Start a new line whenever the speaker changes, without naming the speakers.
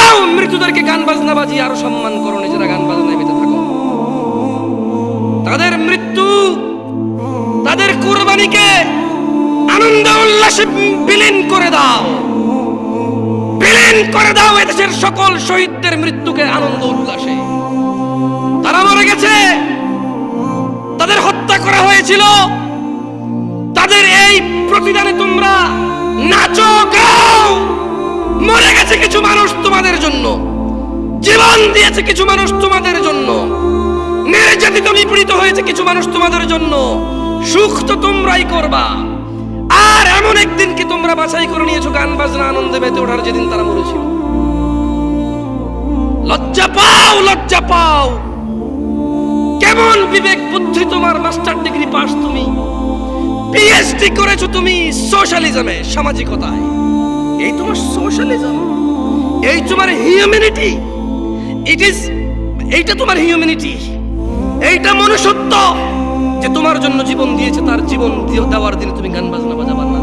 যাও মৃতদেরকে গান বাজনা বাজিয়ে আরো সম্মান করো, নিজেরা গান বাজনায় মেতে থাকো। তাদের মৃত্যু, তাদের কুরবানিকে আনন্দ উল্লাসে বিলীন করে দাও, বিলীন করে দাও এদেশের সকল শহীদদের মৃত্যুকে আনন্দ উল্লাসে। তারা মরে গেছে, তাদের হত্যা করা হয়েছিল, তাদের এই প্রতিদানে তোমরা নাচো গাও। মরে গেছে কিছু মানুষ তোমাদের জন্য, জীবন দিয়েছে কিছু মানুষ তোমাদের জন্য, নির্যাতিত নিপীড়িত হয়েছে কিছু মানুষ তোমাদের জন্য। সুখ তো তোমরাই করবা, আর এমন একদিন কি তোমরা বাছাই করে নিয়েছো গান বাজনা আনন্দে মেতে ওঠার, যেদিন তারা মরেছিল। লজ্জা পাও, লজ্জা পাও। কেমন বিবেক বুদ্ধি তোমার? মাস্টার ডিগ্রি পাস তুমি, পিএইচডি করেছো তুমি সোশ্যালিজমে, সামাজিকতায়। এই তোমার সোশ্যালিজম, এই তোমার হিউম্যানিটি। এইটা তোমার হিউম্যানিটি, এইটা মনুষ্যত্ব যে তোমার জন্য জীবন দিয়েছে, তার জীবন দেওয়ার দিনে তুমি গান বাজনা বাজাবা না।